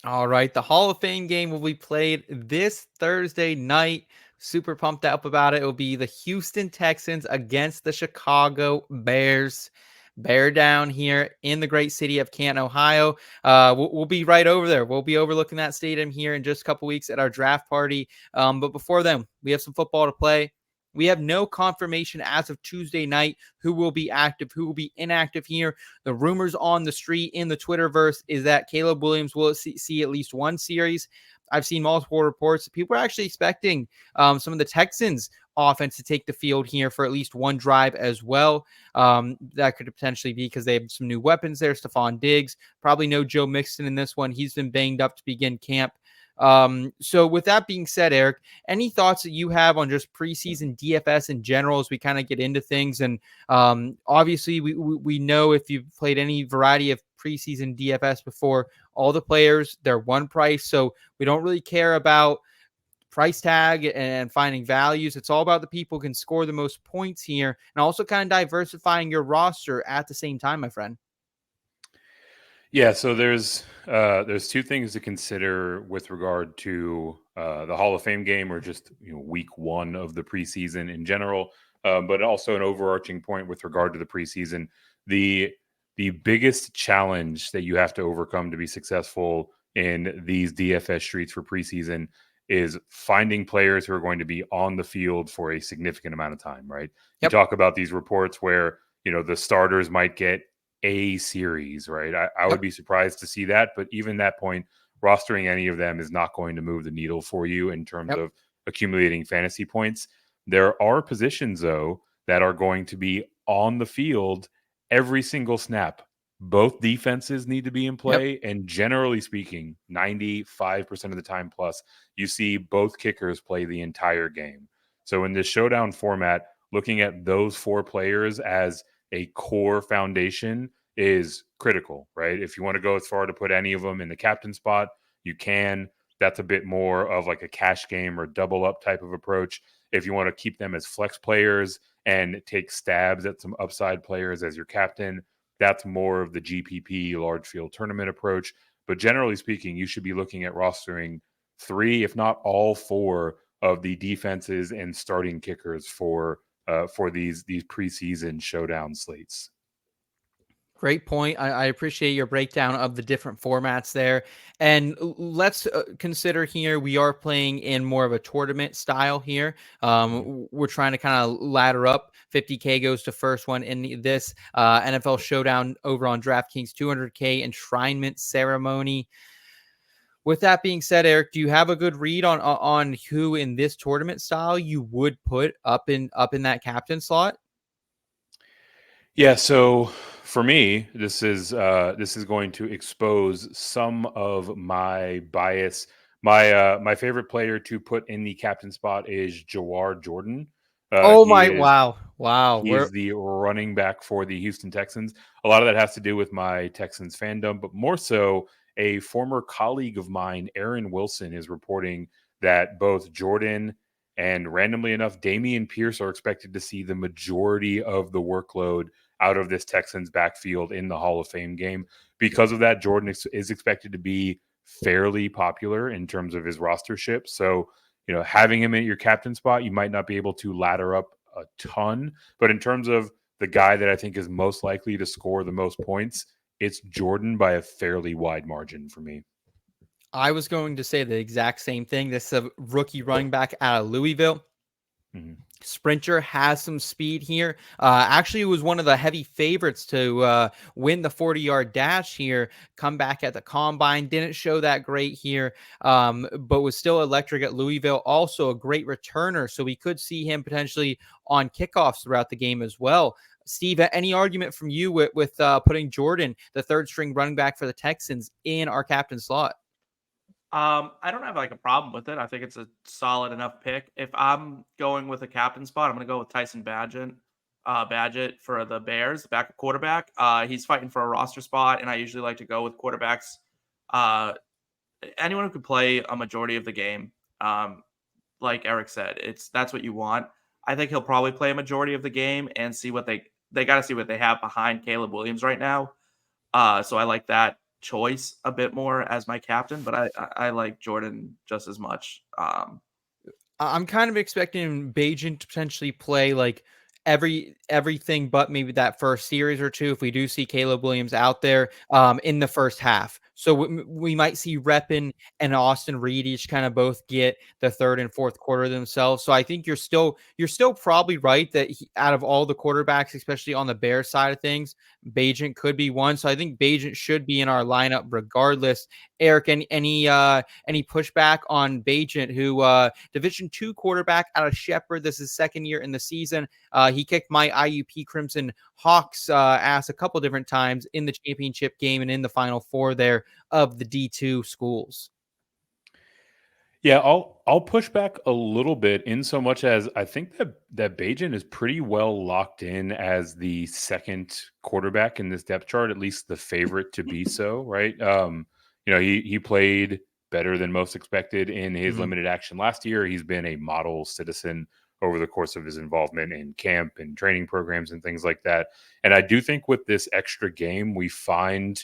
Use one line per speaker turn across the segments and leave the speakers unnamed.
All right, the Hall of Fame game will be played this Thursday night. Super pumped up about it. It will be the Houston Texans against the Chicago Bears. Bear down here in the great city of Canton, Ohio. We'll be right over there. We'll be overlooking that stadium here in just a couple weeks at our draft party. But before then, we have some football to play. We have no confirmation as of Tuesday night who will be active, who will be inactive here. The rumors on the street in the Twitterverse is that Caleb Williams will see at least one series. I've seen multiple reports. People are actually expecting some of the Texans offense to take the field here for at least one drive as well. That could potentially be because they have some new weapons there. Stephon Diggs, probably no Joe Mixon in this one. He's been banged up to begin camp. So with that being said, Eric, any thoughts that you have on just preseason DFS in general as we kind of get into things? And obviously we know if you've played any variety of preseason DFS before, all the players, they're one price. So we don't really care about price tag and finding values. It's all about the people who can score the most points here and also kind of diversifying your roster at the same time, my friend.
Yeah, so there's two things to consider with regard to the Hall of Fame game, or just week one of the preseason in general, but also an overarching point with regard to the preseason. The biggest challenge that you have to overcome to be successful in these DFS streets for preseason is finding players who are going to be on the field for a significant amount of time, right? You
Yep.
talk about these reports where the starters might get a series, right? I would
Yep.
be surprised to see that, but even that point, rostering any of them is not going to move the needle for you in terms
Yep.
of accumulating fantasy points. There are positions, though, that are going to be on the field every single snap. Both defenses need to be in
Yep.
play, and generally speaking, 95% of the time plus, you see both kickers play the entire game. So in this showdown format, looking at those four players as a core foundation is critical, right? If you want to go as far to put any of them in the captain spot, you can. That's a bit more of like a cash game or double up type of approach. If you want to keep them as flex players and take stabs at some upside players as your captain, that's more of the GPP large field tournament approach. But generally speaking, you should be looking at rostering three, if not all four, of the defenses and starting kickers for these preseason showdown slates.
Great point. I appreciate your breakdown of the different formats there. And let's consider here we are playing in more of a tournament style here. We're trying to kind of ladder up. 50K goes to first one in this NFL showdown over on DraftKings, 200K enshrinement ceremony. With that being said, Eric, do you have a good read on who in this tournament style you would put up in that captain slot?
Yeah, so for me, this is going to expose some of my bias. My favorite player to put in the captain spot is Jawar Jordan.
Oh
He
my,
is
wow.
he is the running back for the Houston Texans. A lot of that has to do with my Texans fandom, but more so, a former colleague of mine, Aaron Wilson, is reporting that both Jordan and, randomly enough, Dameon Pierce are expected to see the majority of the workload out of this Texans backfield in the Hall of Fame game. Because of that, Jordan is expected to be fairly popular in terms of his rostership. So, having him in your captain spot, you might not be able to ladder up a ton, but in terms of the guy that I think is most likely to score the most points, it's Jordan by a fairly wide margin for me.
I was going to say the exact same thing. This is a rookie running back out of Louisville.
Mm-hmm.
Sprinter has some speed here. Actually, was one of the heavy favorites to win the 40-yard dash here. Come back at the combine. Didn't show that great here, but was still electric at Louisville. Also a great returner, so we could see him potentially on kickoffs throughout the game as well. Steve, any argument from you with putting Jordan, the third string running back for the Texans, in our captain slot?
I don't have like a problem with it. I think it's a solid enough pick. If I'm going with a captain spot, I'm going to go with Tyson Bagent for the Bears, the backup quarterback. He's fighting for a roster spot, and I usually like to go with quarterbacks. Uh, Anyone who could play a majority of the game. Like Eric said, that's what you want. I think he'll probably play a majority of the game and see what they got to see what they have behind Caleb Williams right now. So I like that choice a bit more as my captain, but I like Jordan just as much.
I'm kind of expecting Bagent to potentially play like everything but maybe that first series or two if we do see Caleb Williams out there in the first half. So we might see Reppin and Austin Reed each kind of both get the third and fourth quarter themselves. So I think you're still probably right that out of all the quarterbacks, especially on the Bears side of things, Bagent could be one. So I think Bagent should be in our lineup regardless. Eric, any pushback on Bagent, who Division II quarterback out of Shepherd? This is second year in the season. He kicked my IUP Crimson Hawks ass a couple different times in the championship game and in the Final Four there of the D2 schools.
Yeah, I'll push back a little bit in so much as I think that Bagent is pretty well locked in as the second quarterback in this depth chart, at least the favorite to be so, right? He played better than most expected in his limited action last year. He's been a model citizen over the course of his involvement in camp and training programs and things like that. And I do think with this extra game, we find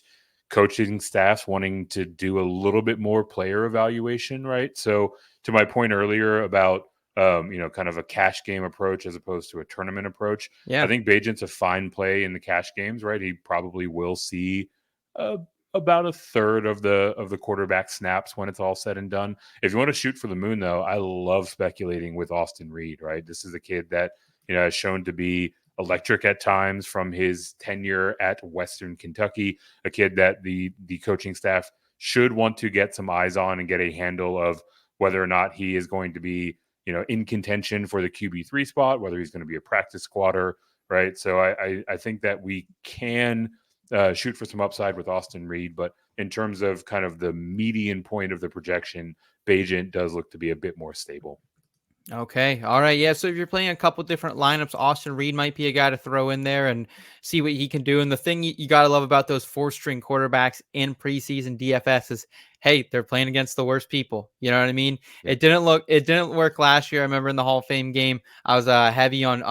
coaching staffs wanting to do a little bit more player evaluation, right? So to my point earlier about kind of a cash game approach as opposed to a tournament approach,
Yeah.
I think Bagent's a fine play in the cash games, right? He probably will see about a third of the quarterback snaps when it's all said and done. If you want to shoot for the moon, though, I love speculating with Austin Reed, right? This is a kid that has shown to be electric at times from his tenure at Western Kentucky, a kid that the coaching staff should want to get some eyes on and get a handle of whether or not he is going to be, in contention for the QB3 spot, whether he's going to be a practice squatter, right? So I think that we can shoot for some upside with Austin Reed, but in terms of kind of the median point of the projection, Bagent does look to be a bit more stable.
Okay. All right. Yeah. So if you're playing a couple different lineups, Austin Reed might be a guy to throw in there and see what he can do. And the thing you got to love about those 4-string quarterbacks in preseason DFS is, hey, they're playing against the worst people. You know what I mean?
Yeah.
It didn't work last year. I remember in the Hall of Fame game, I was heavy on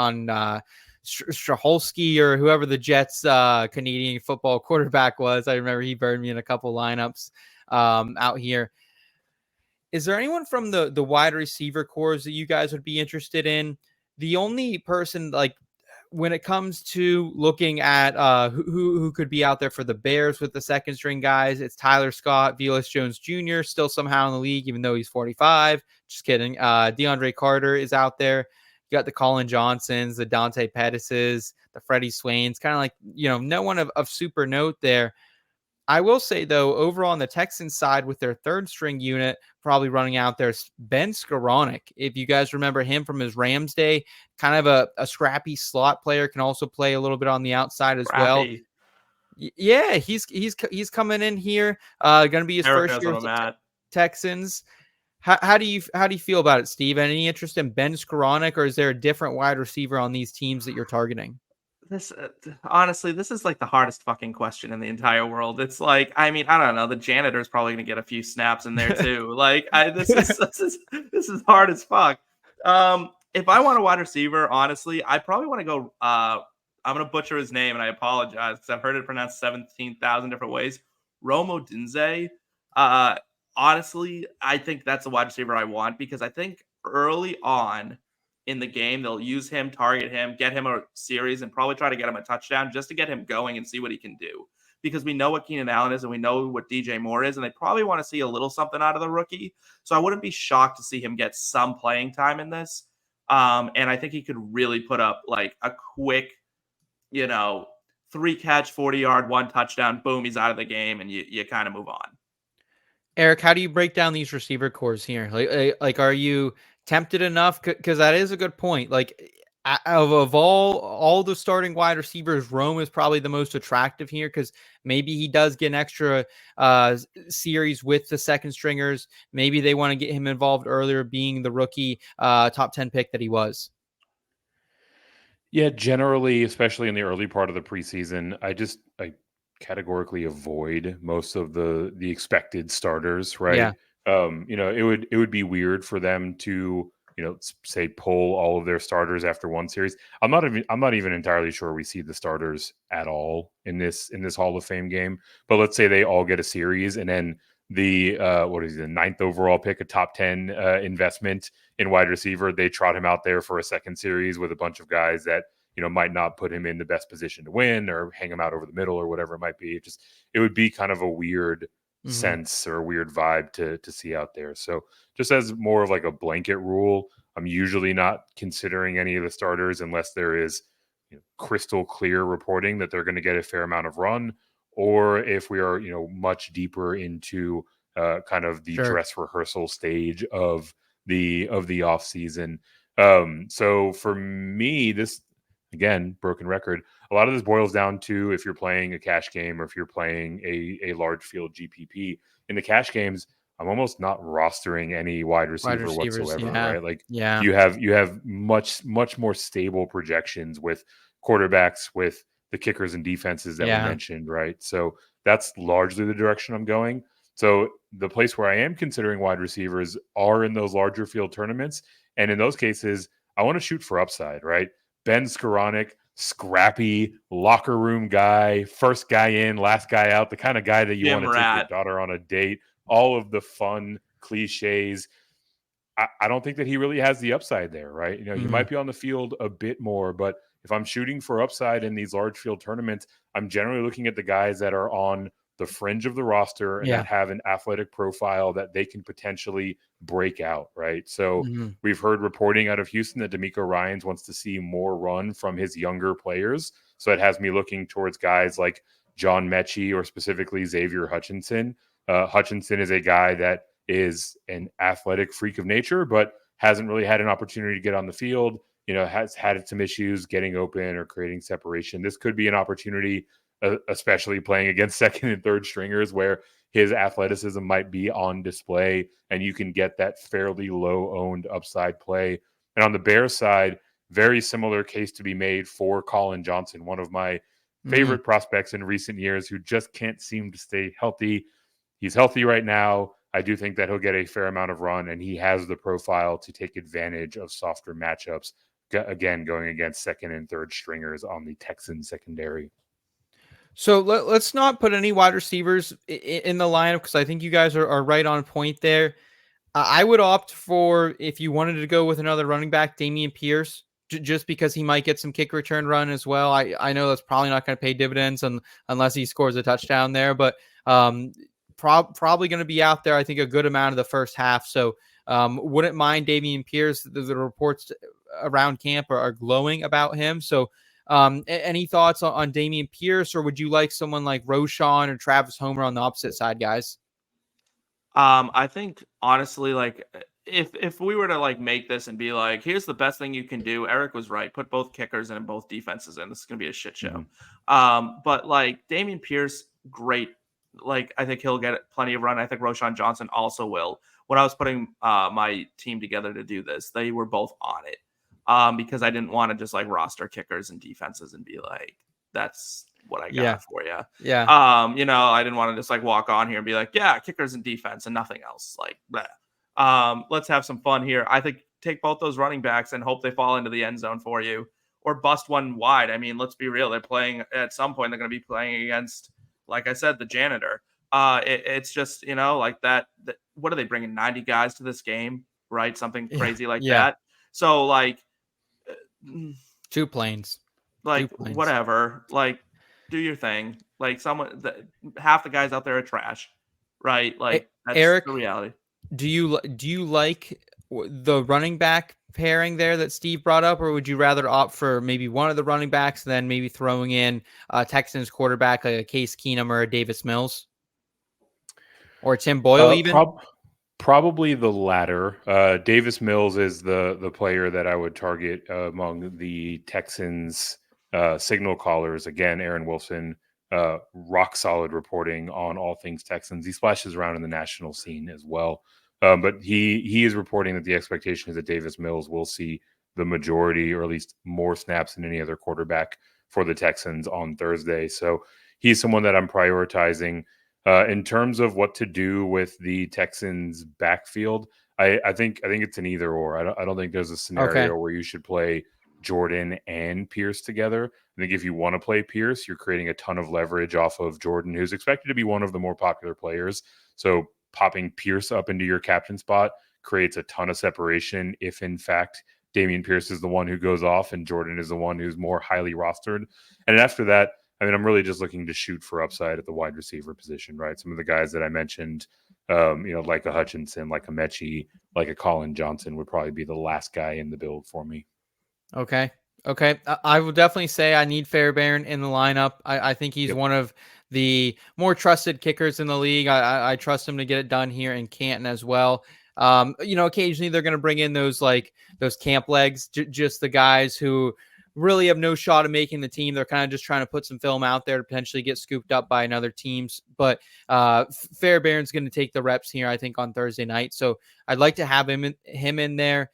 Straholski or whoever the Jets Canadian football quarterback was. I remember he burned me in a couple lineups out here. Is there anyone from the wide receiver cores that you guys would be interested in? The only person, like, when it comes to looking at who could be out there for the Bears with the second string guys, it's Tyler Scott, Velus Jones Jr., still somehow in the league, even though he's 45. Just kidding. DeAndre Carter is out there. You got the Colin Johnsons, the Dante Pettises, the Freddie Swains, kind of like, no one of super note there. I will say, though, overall on the Texans side with their third string unit probably running out there, Ben Skoranek. If you guys remember him from his Rams day, kind of a scrappy slot player, can also play a little bit on the outside as well. Yeah, he's coming in here. Going to be his first year with the Texans. How do you feel about it, Steve? Any interest in Ben Skoranek, or is there a different wide receiver on these teams that you're targeting?
This honestly, this is like the hardest fucking question in the entire world. It's like, I mean, I don't know. The janitor's probably gonna get a few snaps in there too. Like, this is hard as fuck. If I want a wide receiver, honestly, I probably want to go. I'm gonna butcher his name, and I apologize because I've heard it pronounced 17,000 different ways. Romo Dinze. Honestly, I think that's the wide receiver I want because I think early on in the game, they'll use him, target him, get him a series, and probably try to get him a touchdown just to get him going and see what he can do. Because we know what Keenan Allen is and we know what DJ Moore is, and they probably want to see a little something out of the rookie. So I wouldn't be shocked to see him get some playing time in this. And I think he could really put up like a quick, 3-catch, 40-yard, 1 touchdown, boom, he's out of the game, and you kind of move on.
Eric, how do you break down these receiver cores here? Like, are you tempted enough? Because that is a good point. Like, of all the starting wide receivers, Rome is probably the most attractive here because maybe he does get an extra series with the second stringers. Maybe they want to get him involved earlier, being the rookie top 10 pick that he was.
Yeah, generally, especially in the early part of the preseason, I categorically avoid most of the expected starters, right?
Yeah.
It would be weird for them to say pull all of their starters after one series. I'm not even entirely sure we see the starters at all in this Hall of Fame game. But let's say they all get a series, and then the the 9th overall pick, a top 10 investment in wide receiver, they trot him out there for a second series with a bunch of guys that might not put him in the best position to win, or hang him out over the middle, or whatever it might be. It would be kind of a weird sense or a weird vibe to see out there. So just as more of like a blanket rule, I'm usually not considering any of the starters unless there is crystal clear reporting that they're going to get a fair amount of run, or if we are much deeper into kind of the dress rehearsal stage of the off season. So for me, this, again, broken record, a lot of this boils down to if you're playing a cash game or if you're playing a large field GPP. In the cash games, I'm almost not rostering any wide receiver whatsoever, right? Like you have much more stable projections with quarterbacks, with the kickers and defenses that we mentioned, right? So that's largely the direction I'm going. So the place where I am considering wide receivers are in those larger field tournaments. And in those cases, I want to shoot for upside, right? Ben Skoranek, scrappy locker room guy, first guy in, last guy out, the kind of guy that you want to take your daughter on a date, all of the fun cliches. I don't think that he really has the upside there, right? You might be on the field a bit more, but if I'm shooting for upside in these large field tournaments, I'm generally looking at the guys that are on the fringe of the roster and that have an athletic profile that they can potentially break out, right? So we've heard reporting out of Houston that D'Amico Ryans wants to see more run from his younger players. So it has me looking towards guys like John Mechie or specifically Xavier Hutchinson. Hutchinson is a guy that is an athletic freak of nature, but hasn't really had an opportunity to get on the field, has had some issues getting open or creating separation. This could be an opportunity, especially playing against second and third stringers, where his athleticism might be on display and you can get that fairly low owned upside play. And on the Bears side, very similar case to be made for Colin Johnson, one of my favorite prospects in recent years who just can't seem to stay healthy. He's healthy right now. I do think that he'll get a fair amount of run, and he has the profile to take advantage of softer matchups, again, going against second and third stringers on the Texans secondary.
So let's not put any wide receivers in the lineup, because I think you guys are right on point there. I would opt for, if you wanted to go with another running back, Dameon Pierce, just because he might get some kick return run as well. I know that's probably not going to pay dividends unless he scores a touchdown there, but probably going to be out there, I think, a good amount of the first half. So wouldn't mind Dameon Pierce. The reports around camp are glowing about him. So any thoughts on Dameon Pierce, or would you like someone like Roschon or Travis Homer on the opposite side, guys?
I think honestly, like if we were to like make this and be like, here's the best thing you can do, Eric was right. Put both kickers and both defenses in. This is gonna be a shit show. But like Dameon Pierce, great. Like I think he'll get plenty of run. I think Roschon Johnson also will. When I was putting my team together to do this, they were both on it. Because I didn't want to just like roster kickers and defenses and be like, that's what I got for you.
Yeah.
I didn't want to just like walk on here and be like, yeah, kickers and defense and nothing else. Like, bleh. Let's have some fun here. I think take both those running backs and hope they fall into the end zone for you, or bust one wide. I mean, let's be real. They're playing at some point. They're going to be playing against, like I said, the janitor. It's just, like that. What are they bringing? 90 guys to this game, right? Something crazy like that. So like,
two planes,
whatever, like do your thing. Like half the guys out there are trash, right? Like that's
Eric,
the reality.
Do you like the running back pairing there that Steve brought up, or would you rather opt for maybe one of the running backs, then maybe throwing in Texans quarterback like a Case Keenum or a Davis Mills or Tim Boyle even?
Probably the latter. Davis Mills is the player that I would target among the Texans signal callers. Again, Aaron Wilson, rock solid reporting on all things Texans. He splashes around in the national scene as well. But he is reporting that the expectation is that Davis Mills will see the majority, or at least more snaps than any other quarterback for the Texans on Thursday. So he's someone that I'm prioritizing. In terms of what to do with the Texans backfield, I think it's an either or. I don't think there's a scenario where you should play Jordan and Pierce together. I think if you want to play Pierce, you're creating a ton of leverage off of Jordan, who's expected to be one of the more popular players. So popping Pierce up into your captain spot creates a ton of separation if in fact Dameon Pierce is the one who goes off and Jordan is the one who's more highly rostered. And after that, I mean, I'm really just looking to shoot for upside at the wide receiver position, right? Some of the guys that I mentioned, like a Hutchinson, like a Mechie, like a Colin Johnson would probably be the last guy in the build for me.
Okay. I will definitely say I need Fairbairn in the lineup. I think he's one of the more trusted kickers in the league. I trust him to get it done here in Canton as well. Occasionally they're going to bring in those camp legs, just the guys who really have no shot of making the team. They're kind of just trying to put some film out there to potentially get scooped up by another teams. But Fairbairn's going to take the reps here, I think, on Thursday night. So I'd like to have him in there.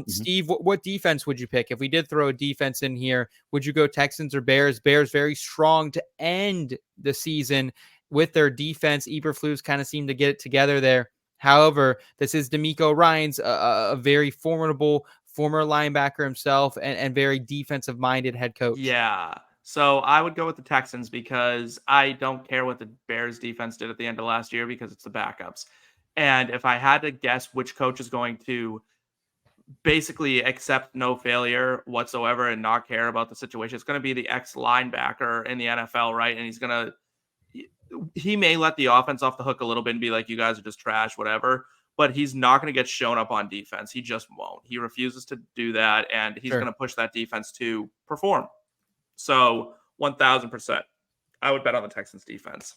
Steve, what defense would you pick? If we did throw a defense in here, would you go Texans or Bears? Bears very strong to end the season with their defense. Eberflus kind of seemed to get it together there. However, this is DeMeco Ryans, a very formidable former linebacker himself and very defensive-minded head coach.
Yeah. So I would go with the Texans because I don't care what the Bears defense did at the end of last year because it's the backups. And if I had to guess which coach is going to basically accept no failure whatsoever and not care about the situation, it's going to be the ex-linebacker in the NFL, right? And he may let the offense off the hook a little bit and be like, you guys are just trash, whatever. But he's not going to get shown up on defense. He just won't. He refuses to do that, and he's going to push that defense to perform. So 1,000%, I would bet on the Texans defense.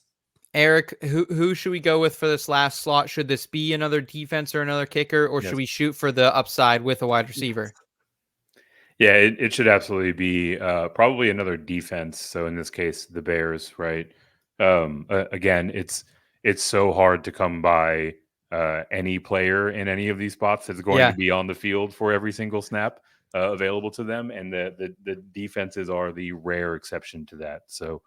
Eric, who should we go with for this last slot? Should this be another defense or another kicker, or should we shoot for the upside with a wide receiver?
Yeah, it should absolutely be probably another defense. So in this case, the Bears, right? Again, it's so hard to come by any player in any of these spots that's going to be on the field for every single snap available to them, and the defenses are the rare exception to that. So,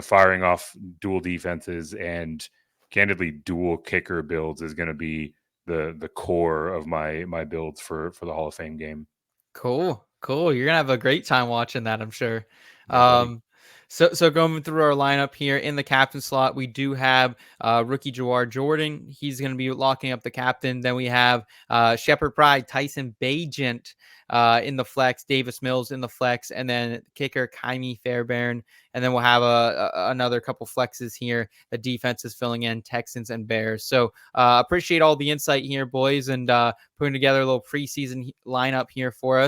firing off dual defenses and candidly dual kicker builds is going to be the core of my builds for the Hall of Fame game.
Cool. You're gonna have a great time watching that, I'm sure.
Yeah,
So going through our lineup here in the captain slot, we do have rookie Jawar Jordan. He's going to be locking up the captain. Then we have Shepherd Pride, Tyson Bagent in the flex, Davis Mills in the flex, and then kicker Kaimi Fairbairn. And then we'll have another couple flexes here. The defense is filling in Texans and Bears. So appreciate all the insight here, boys, and putting together a little preseason lineup here for us.